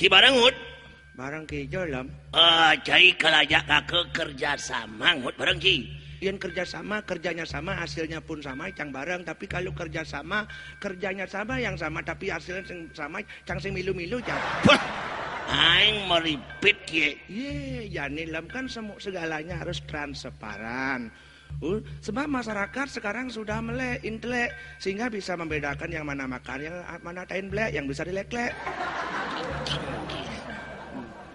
barang Ngut. Barang kijo lam. Cai kalajak ke kerja sama Ngut barang Ci. Yen kerja sama, kerjanya sama, hasilnya pun sama, cang bareng. Tapi kalau kerja sama, kerjanya sama, yang sama, tapi hasilnya sama, cang sing milu-milu cang. Wah, aing meripit ye. Jani lam kan segalanya harus transparan. Sebab masyarakat sekarang sudah melek, intelek, sehingga bisa membedakan yang mana makan, yang mana tain blek, yang bisa dilek-lek.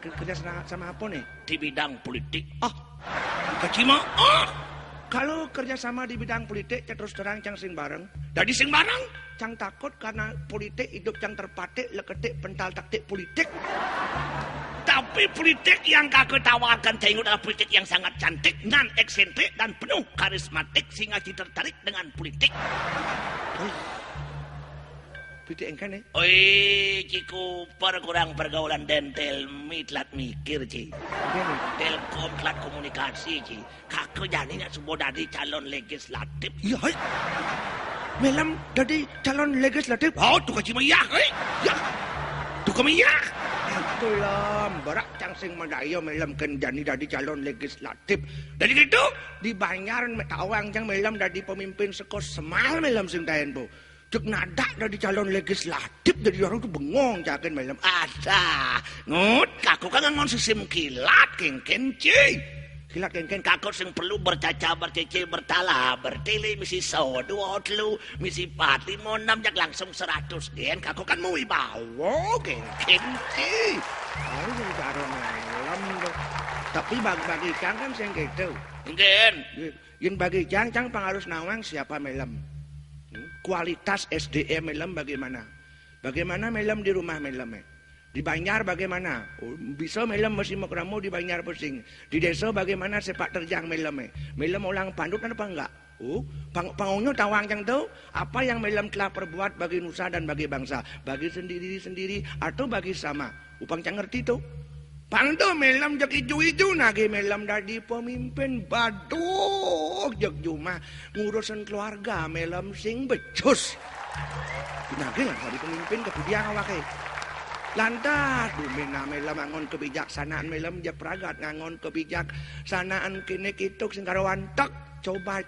Kerja sama apa nih? Di bidang politik. Kacima. Kalau kerjasama di bidang politik, terus terang cang sing bareng. Jadi sing bareng, cang takut karena politik hidup cang terpatik, leketik, pental taktik politik. Tapi politik yang kakek tawarkan Cai Ngut adalah politik yang sangat cantik, non eksentrik dan penuh karismatik sehingga Ci tertarik dengan politik. Politik engkan nih? Ciku kurang pergaulan dentel telat mikir Ci. Telkom telat komunikasi Ci. Kakek jadi nggak semua jadi calon legislatif. Iya, melam jadi calon legislatif. Tuh kacima ya, ya. Tuh kami ya. Itu lam, berak cang sing mandaya melam kan jadi calon legislatif. Dari gitu dibayar tawang cang melam jadi pemimpin sekos semal melam sing dayen po. Cek nada dari calon legislatif jadi orang tuh bengong cakin melam. Ada Ngut, kaku kan ngon sistem kilat kengken Ci. Kilat kengken kaku sing perlu bercaca bercece bertala bertele misi dua telu misi 4 5 6 jak langsung 100 gen kaku kan mau wibawa kengken Ci. Sing karo melam. Tapi bagi cang kan sing gitu. Kengken. Yang bagi cang pengaruh nawang siapa melam? Kualitas SDM melam bagaimana? Bagaimana melam di rumah melam? Di Banjar bagaimana? Bisa melam mesin mokramo di Banjar pusing. Di desa bagaimana sepak terjang melam? Melam ulang pandut apa enggak? Pangonyo tawang yang tahu apa yang melam telah perbuat bagi nusa dan bagi bangsa, bagi sendiri atau bagi sama. Upang cang ngerti tuh. Pangdo melam jak ijo-ijo nage melam dadi pemimpin baduk jak jumah ngurusin keluarga melam sing becus. Nage lah jadi pemimpin kemudian awake. Lantas dumena melam ngangon kebijaksanaan melam jak pragat ngangon kebijaksanaan kene kituk sing karo wantek. Coba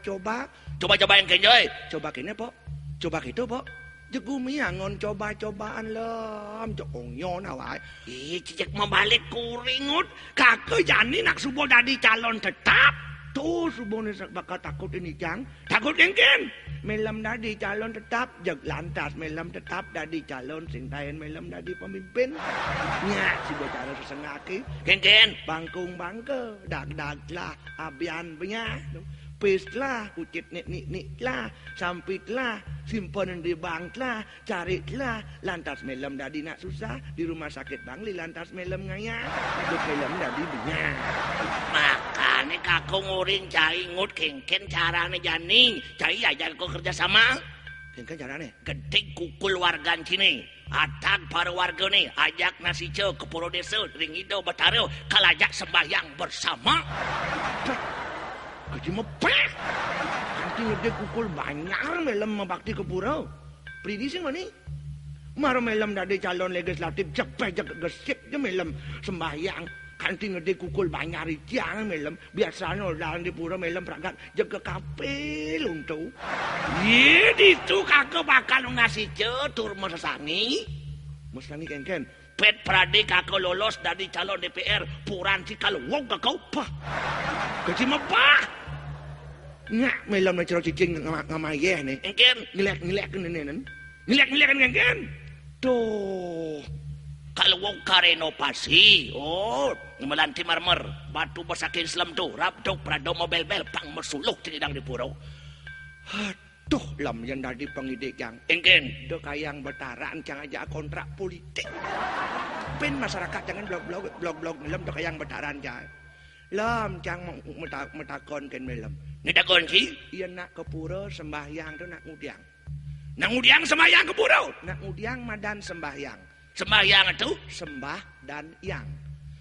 yang kenjoy. Coba kene po. Coba gitu po. Jegumi angon coba-cobaan lam jokongyo nawai. Cicek membalik kuringut. Kakek jani nak subuh jadi calon tetap. Tuh subuh ni bakal takut ini cang. Takut kengken. Melam dadi calon tetap. Jag lantas melam tetap dadi calon sing tayen melam dadi pemimpin. Nya si bicara sesengaki. Kengken. Bangkung bangke. Dag-dag lah. Abian punya. Pis lah, kucit nik lah, sampit lah, simpen di bank lah, cari lah, lantas melam dadi nak susah, di rumah sakit bangli lantas melam ngaya, itu melam dadi banyak. Makanya kakak nguring Cai Ngut kengken carane jani, Cai ajar kau kerja sama. Kengken carane? Gedik kukul warga sini. Atag para warga nih, ajak nasi cek ke puro desa, ring hidau bataro, kalajak sembahyang bersama. Kaji mepeh. Nanti ngede kukul banyak melam membakti ke pura. Pridi sih mana? Maro melam dadi calon legislatif cepet gesip je melam sembahyang. Kanti ngede kukul banyak rician melam. Biasanya dalam di pura melam pragat jaga kapel untuk. Itu kakak bakal ngasih cetur mesesangi. Mesesangi kengken. Pet Prade kakak lolos dari calon DPR puran si kalau wong kakak pah. Kaji mepah. Nggak melam na cicing ngamayeh nih. Engken. Ngilek kan nenen. Ngilek kan engken. Tuh. Kalau wong karenovasi. Melanti marmer. Batu besakin selam tuh. Rabdok prado mobil-bel. Pang mesuluk tinidang di puro. Aduh lam yang dari pengidik yang. Engken. Do kayang betaraan cang aja kontrak politik. Pen masyarakat jangan blog melam do kayang betaraan cang. Lam cang metakon ken melam. Ngetakon sih? Iya nak ke pura sembahyang tu nak ngudiang. Nak ngudiang sembahyang ke pura? Nak ngudiang madan sembahyang. Sembahyang itu? Sembah dan yang.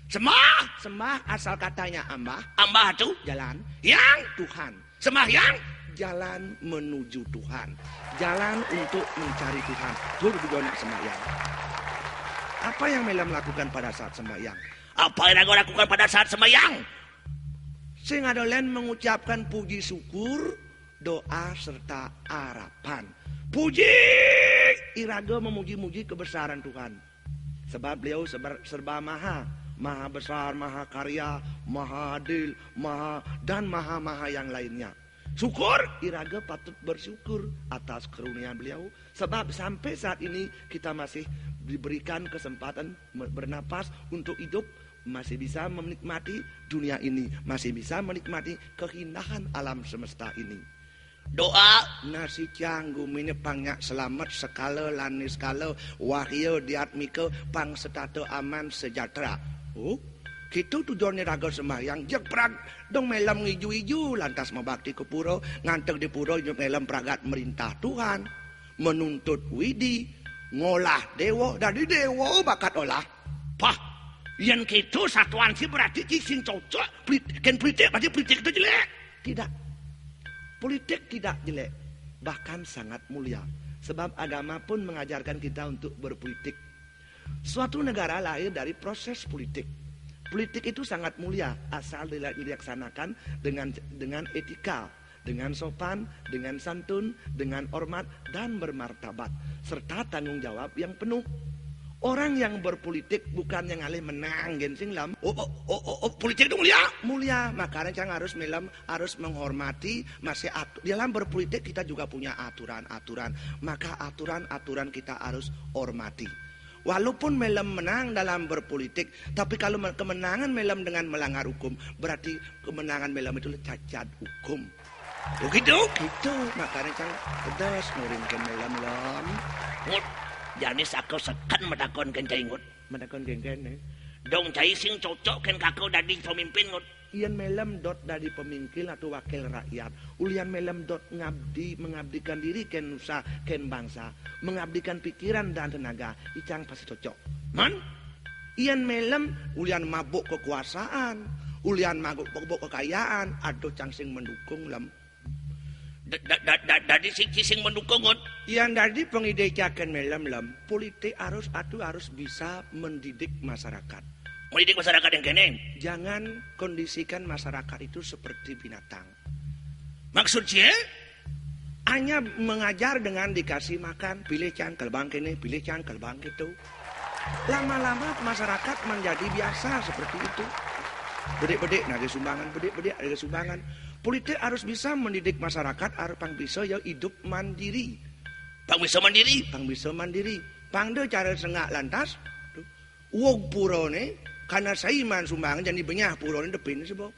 Sembah asal katanya ambah. Ambah itu? Jalan. Yang? Tuhan. Sembahyang? Jalan menuju Tuhan. Jalan untuk mencari Tuhan. Itu juga nak sembahyang. Apa yang Melam lakukan pada saat sembahyang? Apa yang aku lakukan pada saat sembahyang? Sing adolen mengucapkan puji syukur, doa serta harapan. Puji, iraga memuji-muji kebesaran Tuhan. Sebab beliau serba maha, maha besar, maha karya, maha adil, dan maha yang lainnya. Syukur, iraga patut bersyukur atas karunia beliau. Sebab sampai saat ini kita masih diberikan kesempatan bernapas untuk hidup, masih bisa menikmati dunia ini, masih bisa menikmati keindahan alam semesta ini. Doa nasi canggu mini pangnya selamat sekala lanis skala wahyu diatmika pang setata aman sejahtera. Oh, gitu tujuannya raga sembahyang jeprak dong melam ngiju-iju lantas mabakti ke pura ngantek di pura jeng melam pragat merintah Tuhan menuntut widi ngolah dewa dari dewa bakat olah. Pah, yang gitu satuan sih berarti sing cocok kan politik berarti politik itu jelek. Tidak, politik tidak jelek, bahkan sangat mulia. Sebab agama pun mengajarkan kita untuk berpolitik. Suatu negara lahir dari proses politik. Politik itu sangat mulia asal dilaksanakan dengan etika, dengan sopan, dengan santun, dengan hormat dan bermartabat serta tanggung jawab yang penuh. Orang yang berpolitik bukan yang alih menang gensing lam. Politik itu mulia. Mulia, makanya cang harus melam, harus menghormati masih dalam berpolitik kita juga punya aturan-aturan. Maka aturan-aturan kita harus hormati. Walaupun melam menang dalam berpolitik, tapi kalau kemenangan melam dengan melanggar hukum, berarti kemenangan melam itu cacat hukum. Begitu? Gitu, makanya cang pedas nuringkan melam lam. Jadi aku sekan medakon kencai ngut. Medakon genggen Dong cai sing cocok kan kakau dadi pemimpin ngut. Ian melam dot dari pemimpin atau wakil rakyat. Ulian melam dot mengabdikan diri ken nusa ken bangsa, mengabdikan pikiran dan tenaga. Icang pasti cocok. Man? Ian melam ulian mabuk kekuasaan, ulian mabuk kekayaan. Aduh cang sing mendukung lam. Dari sing mendukung ngut. Yang dari pengidejakan melam lam, politik harus bisa mendidik masyarakat. Mendidik masyarakat yang kene. Jangan kondisikan masyarakat itu seperti binatang. Maksudnya? Hanya mengajar dengan dikasih makan, pilih cangkel bang kene, pilih cangkel bang gitu. Lama-lama masyarakat menjadi biasa seperti itu. Bedek-bedek ada sumbangan, bedek-bedek ada sumbangan. Politik harus bisa mendidik masyarakat, harus pang bisa ya hidup mandiri. Pang bisa mandiri? Pang bisa mandiri. Pang de cara sengak lantas. Uog puro ne, karena saiman sumbangan jadi benyah puro ne depin sebab.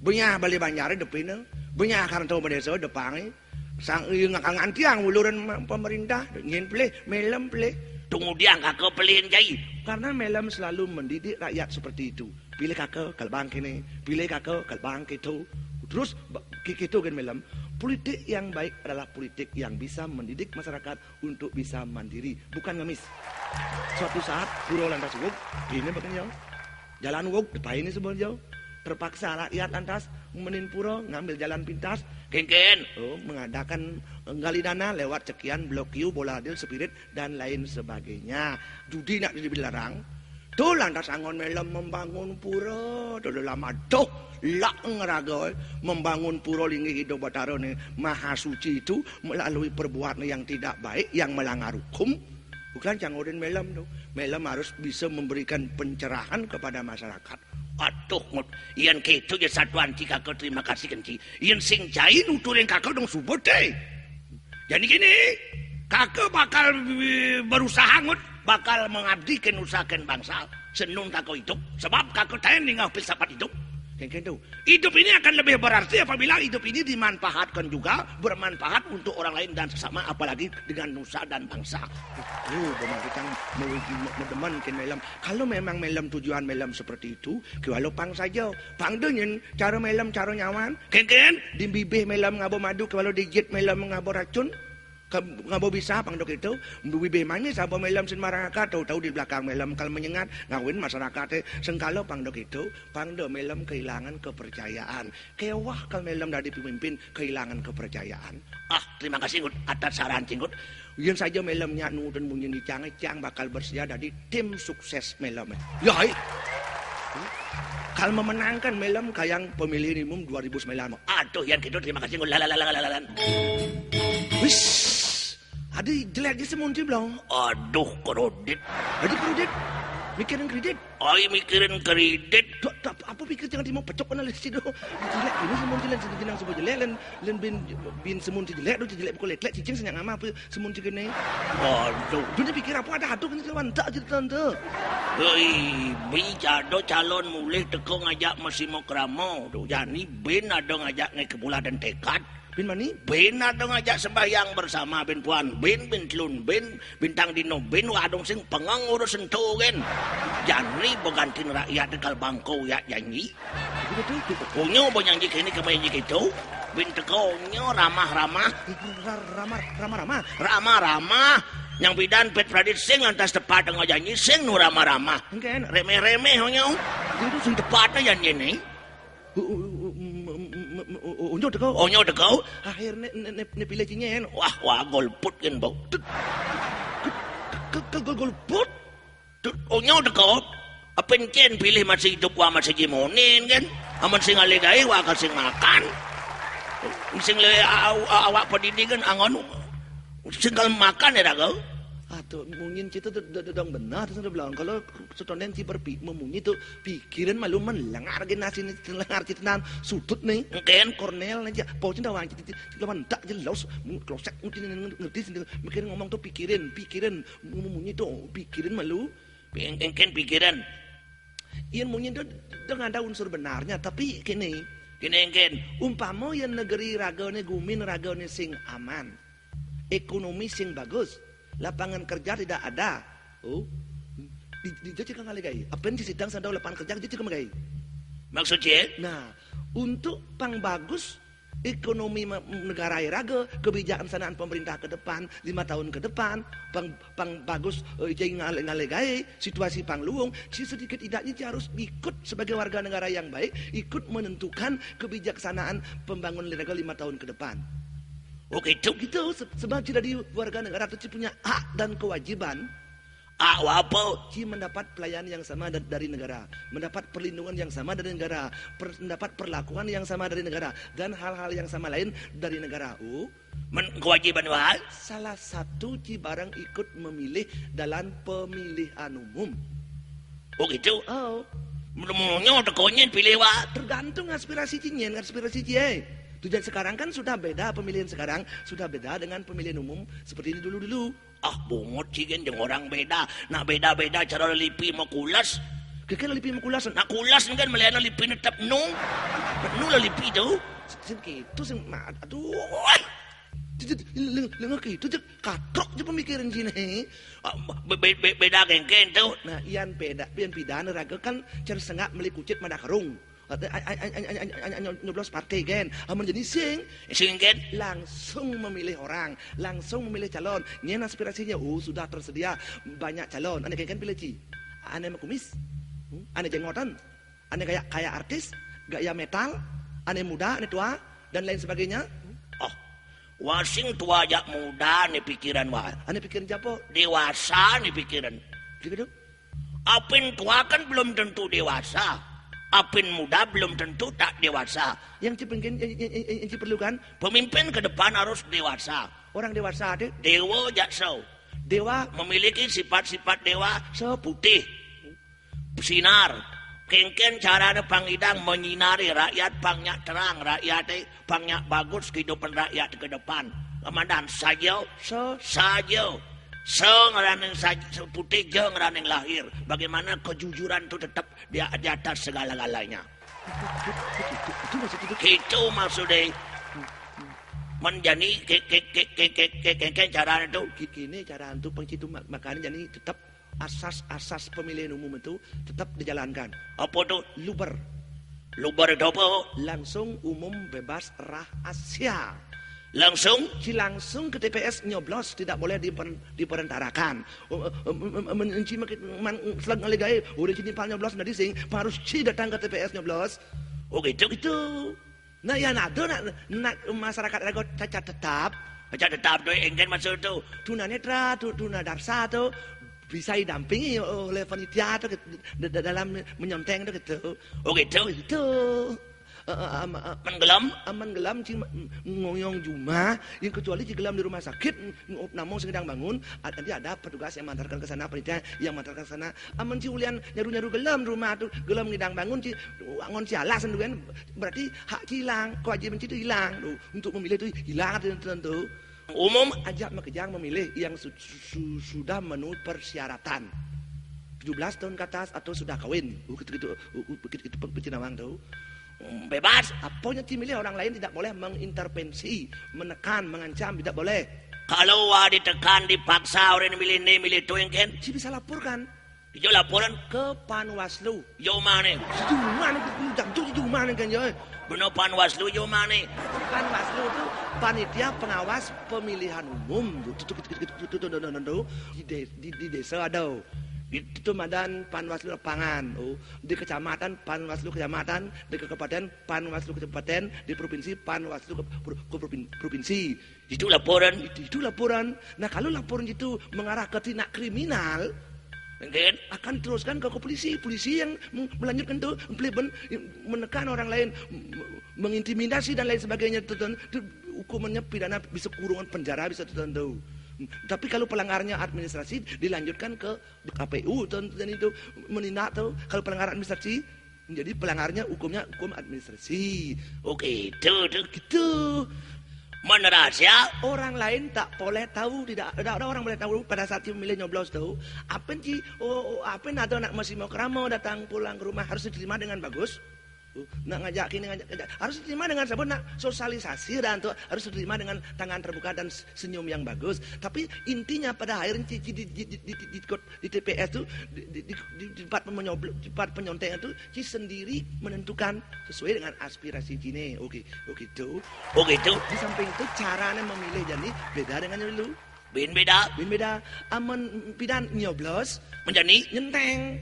Benyah balik banjar depin, benyah karena tahu desa depan. Sang ngakang antiang uluran pemerintah ngin pleh, melam pleh. Tunggu dia kakak pelihin jai. Karena melam selalu mendidik rakyat seperti itu. Pilih kakak kalbang kene, pilih kakak kalbang gitu. Terus gitu kan melam. Politik yang baik adalah politik yang bisa mendidik masyarakat untuk bisa mandiri, bukan ngemis. Suatu saat puro lantas wog, ini bagian jauh. Jalan wog, depan ini sebelah jauh. Terpaksa rakyat lantas menin puro ngambil jalan pintas. Ken. Mengadakan gali dana lewat cekian blok U, bola adil, spirit dan lain sebagainya. Judi nak dilarang. Tuh lantas angon melam membangun pura. Tuh lama tuh lak ngeraga membangun pura linggi hidup batara ni maha suci itu melalui perbuatan yang tidak baik yang melanggar hukum. Bukan cangorin melam tuh. Melam harus bisa memberikan pencerahan kepada masyarakat. Aduh ngut, ian gitu ya satuan jika kau terima kasih kenci. Ian sing jai nuturin kakak dong subot deh. Jadi gini, kakak bakal berusaha ngut. Bakal mengabdikan usahakan bangsa senun kakak hidup sebab kakak tanya nggak bisa hidup. Hidup ini akan lebih berarti apabila hidup ini dimanfaatkan juga bermanfaat untuk orang lain dan sesama apalagi dengan nusa dan bangsa. Benar kita mendemankan melam. Kalau memang melam tujuan melam seperti itu, kalau pang saja, pang dengan cara melam cara nyawan, Ken di bibih melam ngabo madu, kalau digit melam ngabo racun. Ngabo bisa pangdok itu bibih manis apa melam sin masyarakat tahu di belakang melam kalau menyengat ngawin masyarakat sengkalo pangdok itu pangdo melam kehilangan kepercayaan kewah kalau melam dari pemimpin kehilangan kepercayaan. Terima kasih Ngut atas saran Cinggut. Yang saja melamnya nu dan bunyi di cang bakal bersedia dari tim sukses melam. Ya kalau memenangkan melam kayang pemilihan umum 2009. Aduh yang gitu terima kasih Ngut lalalalan. Wis Adi jelek di semunti belum? Aduh kredit. Adi kredit? Mikirin kredit? Mikirin kredit. Apa pikir jangan dimau pecok mana lesi do? Jelek ini semunti lan jenang sebuah jelek lan bin semunti jelek do jelek bukan lek cicing senyang ama apa semunti kene. Aduh. Dunia pikir apa ada aduh ini lawan tak jadi tante. Bijado calon mulih teko ngajak masih mau keramo. Jani ben ada ngajak nge kepula dan tekad. Bin mani? Ben ada ngajak sembahyang bersama ben puan, ben telun, ben bintang dino, ben wadong sing penganggur sentuhin. Jani begantin rakyat dekal bangko ya nyanyi. Konyo nyanyi kini kebanyi gitu. Ben tekonyo ramah-ramah. Ramah-ramah. Yang bidan pet pradit sing lantas tepat dengan nyanyi sing nu ramah-ramah. Remeh-remeh honyo. Itu sing tepatnya nyanyi nih. Onyo dekau. Akhirnya ne pilih cinyen. Wah golput kan bau. Golput. Onyo dekau. Apencen pilih masih hidup wa masih jimonin kan. Aman sing alegay wa kasing makan. Sing le awak pendidikan angon. Sing kal makan ya kau. Atau mungkin kita dong benar terus bilang kalau setonten si memunyi tuh pikiran malu melengar generasi ini lengar citenan sudut nih mungkin Cornel aja pocin dawang cita lawan tak jelas kloset mungkin ngerti mikir ngomong tuh pikiran memunyi tuh pikiran malu mungkin pikiran ian munyi tuh dengan ada unsur benarnya tapi kini umpama yang negeri ragone gumin ragone sing aman ekonomi sing bagus lapangan kerja tidak ada. Jadi kan kali apa yang sedang sedang lapangan kerja jadi kan kali. Maksudnya? Nah, untuk pang bagus ekonomi negara raga kebijakan sanaan pemerintah ke depan 5 tahun ke depan pang bagus jadi ngalegai situasi pang luung si sedikit tidaknya harus ikut sebagai warga negara yang baik ikut menentukan kebijaksanaan pembangunan negara 5 tahun ke depan. Oke, gitu. Sebab tidak di warga negara itu punya hak dan kewajiban. Apa? Mendapat pelayanan yang sama dari negara, mendapat perlindungan yang sama dari negara, mendapat perlakuan yang sama dari negara, dan hal-hal yang sama lain dari negara. Kewajiban wah? Salah satu barang ikut memilih dalam pemilihan umum. Oh gitu? Oh. Menurutnya tekonya pilih wah? Tergantung aspirasi cie. Tujuan sekarang kan sudah beda pemilihan sekarang sudah beda dengan pemilihan umum seperti ini dulu. Bungot cigen jeung orang beda. Nak beda-beda cara lipi mau kulas. Kekira lipi mau kulas. Nak kulas kan melihat lipi netap nu. Nu lah lipi tu. Sen kitu sen aduh. Lenga kitu cek katrok je pemikiran sini. Beda gengken tu. Nah, ian pidana raga kan cara sengak meli kucit madak karung. Nyoblos partai kan amun jadi sing kan langsung memilih orang langsung memilih calon nyen aspirasinya sudah tersedia banyak calon ane kan pilih ci ane kumis ane jenggotan ane kayak artis gaya metal ane muda ane tua dan lain sebagainya wasing tua aja muda ane pikiran wah ane pikiran japo dewasa ane pikiran gitu apin tua kan belum tentu dewasa. Apin muda belum tentu tak dewasa. Yang diperlukan pemimpin ke depan harus dewasa. Orang dewasa ada dewa jaksau. Dewa memiliki sifat-sifat dewa seputih. Sinar. Kengken cara pangidang menyinari rakyat pangnya terang rakyat pangnya bagus kehidupan rakyat ke depan. Kemudian saja ngeraning putih jeung ngeraning lahir. Bagaimana kejujuran itu tetap di atas segala-galanya. Itu maksudnya. Menjadi ke cara itu. Kini cara itu pengcitu makanya jadi tetap asas pemilihan umum itu tetap dijalankan. Apa tuh? Luber itu apa? Langsung umum bebas rahasia. Langsung langsung ke TPS nyoblos, tidak boleh diperantarakan. Menci selang ngaligai udah sini pal nyoblos nadi sing harus datang ke TPS nyoblos. oh gitu. Nah ya nado nak masyarakat ada cacat tetap tuh engken masuk tuh. tunanetra tunadarsa tuh bisa didampingi oleh panitia tuh dalam menyonteng tuh gitu. Oh gitu. Gitu. Menggelam ngoyong juma yang kecuali di gelam di rumah sakit namun sedang bangun nanti ada petugas yang mengantarkan ke sana, panitia yang mengantarkan ke sana. Aman ci ulian nyaru gelam rumah tuh gelam ngidang bangun ci angon ci alasan kan berarti hak hilang, kewajiban itu hilang tuh untuk memilih itu hilang tentu. Umum ajak makejang memilih yang sudah memenuhi persyaratan 17 tahun ke atas atau sudah kawin begitu pecinawang tuh bebas. Apanya dimilih orang lain tidak boleh mengintervensi, menekan, mengancam, tidak boleh. Kalau ditekan, dipaksa orang milih tuh yang kan, Si bisa laporkan. Dia laporan ke Panwaslu. Yo mana? Itu mana kan ya? Benar Panwaslu yo mana? Panwaslu itu panitia pengawas pemilihan umum. Di desa ada. Itu madan Panwaslu lapangan, di kecamatan Panwaslu kecamatan, di kabupaten Panwaslu kabupaten, di provinsi Panwaslu ke provinsi. Itu laporan. Itu laporan. Nah kalau laporan itu mengarah ke tindak kriminal, mungkin akan teruskan ke polisi yang melanjutkan itu menekan orang lain, mengintimidasi dan lain sebagainya. Hukumannya pidana bisa kurungan penjara bisa tertentu. Tapi kalau pelanggarnya administrasi dilanjutkan ke KPU dan itu menindak tuh. Kalau pelanggaran administrasi jadi pelanggarnya hukum administrasi. Oke, itu gitu. Rahasia Orang lain tak boleh tahu, tidak ada orang boleh tahu pada saat memilih nyoblos tahu. Apa sih? Apa ada anak masih mau keramo datang pulang ke rumah harus diterima dengan bagus. Nak ngajak harus diterima dengan sabun, nak sosialisasi dan tuh harus diterima dengan tangan terbuka dan senyum yang bagus. Tapi intinya pada akhirnya di TPS tuh di tempat penyontengan tuh ci sendiri menentukan sesuai dengan aspirasi cine. Oke itu. Di samping itu caranya memilih jadi beda dengan lu. Beda. Aman pidan nyoblos menjadi nyenteng.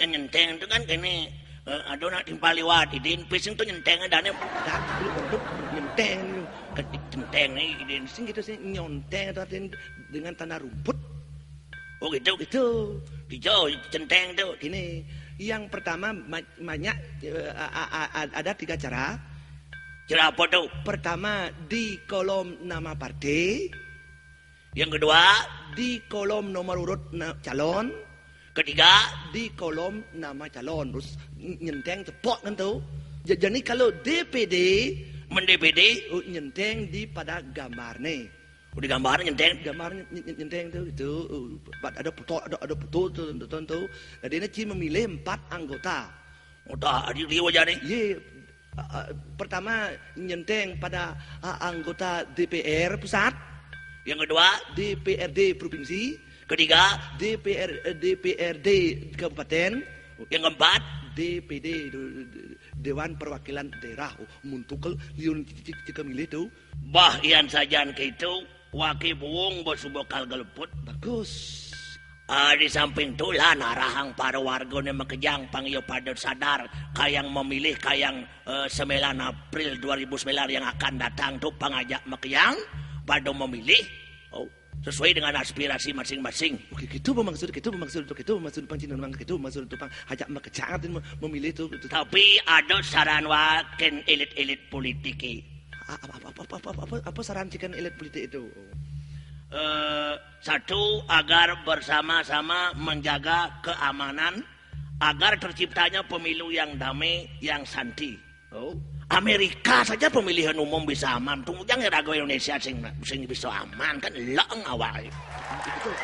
Nyenteng itu kan kene ada nak timpaliwat idin pising tu nyenteng ada ni untuk nyenteng nyenteng ni idin sing gitu sih nyonteng atau dengan tanah rumput. Oh gitu hijau centeng tu. Gini yang pertama banyak ada 3 cara. Cara apa tu? Pertama di kolom nama partai. Yang kedua di kolom nomor urut calon. Ketiga di kolom nama calon. Terus nyenteng cepot kan tuh. Jadi kalau DPD nyenteng di pada gambarnya. Di gambar nyenteng tuh itu ada foto tuh. Jadi ini memilih 4 anggota. Di wajah ni. Pertama nyenteng pada anggota DPR pusat. Yang kedua DPRD provinsi. Ketiga DPRD kabupaten. Yang keempat DPD Dewan Perwakilan Daerah. Muntukal liun cika milih tuh. Bah ian sajan ke itu wakil buung bosubokal geleput. Bagus. Di samping tu lah narahang para warga ni makejang pangiyo pada sadar kayang memilih kayang 9 April 2009 yang akan datang tu pangajak makejang pada memilih sesuai dengan aspirasi masing-masing. Oke, itu maksud pancinan mang itu maksud tu pang hajak makejang memilih tu. Tapi ada saran waken elit-elit politik. Apa saran cikan elit politik itu? Satu, agar bersama-sama menjaga keamanan agar terciptanya pemilu yang damai, yang santi. Amerika saja pemilihan umum bisa aman. Tunggu jangan ragu Indonesia sing bisa aman kan leeng awal. Betul.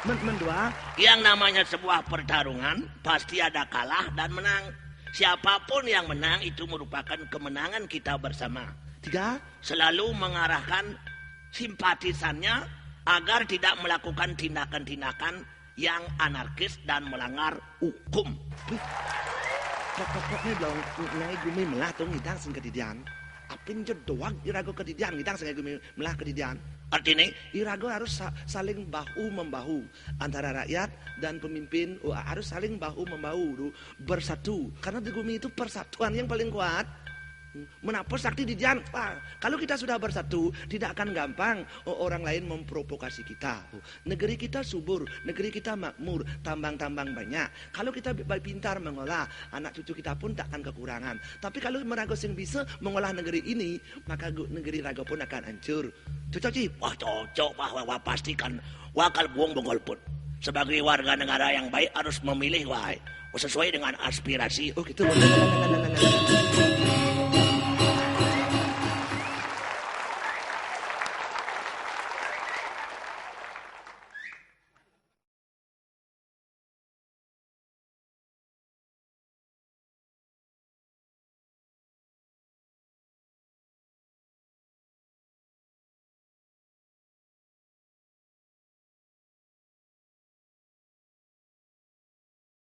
Mendua, yang namanya sebuah pertarungan pasti ada kalah dan menang. Siapapun yang menang itu merupakan kemenangan kita bersama. 3, selalu mengarahkan simpatisannya agar tidak melakukan tindakan-tindakan yang anarkis dan melanggar hukum. Pokoknya belum ngai gumi melah tuh ngidang sing kedidian. kenjut doang irago kedidian kita sengaja melah kedidian. Artinya Irago harus saling bahu membahu antara rakyat dan pemimpin harus saling bahu membahu bersatu karena di bumi itu persatuan yang paling kuat. Menapos sakti di jalan. Kalau kita sudah bersatu, tidak akan gampang orang lain memprovokasi kita. Negeri kita subur, negeri kita makmur, tambang-tambang banyak. Kalau kita pintar mengolah, anak cucu kita pun tak akan kekurangan. Tapi kalau Merago sing bisa mengolah negeri ini, maka negeri Rago pun akan hancur. Cocok sih? wah cocok wah pastikan wakal buang bongol pun. Sebagai warga negara yang baik harus memilih sesuai dengan aspirasi. Oh gitu.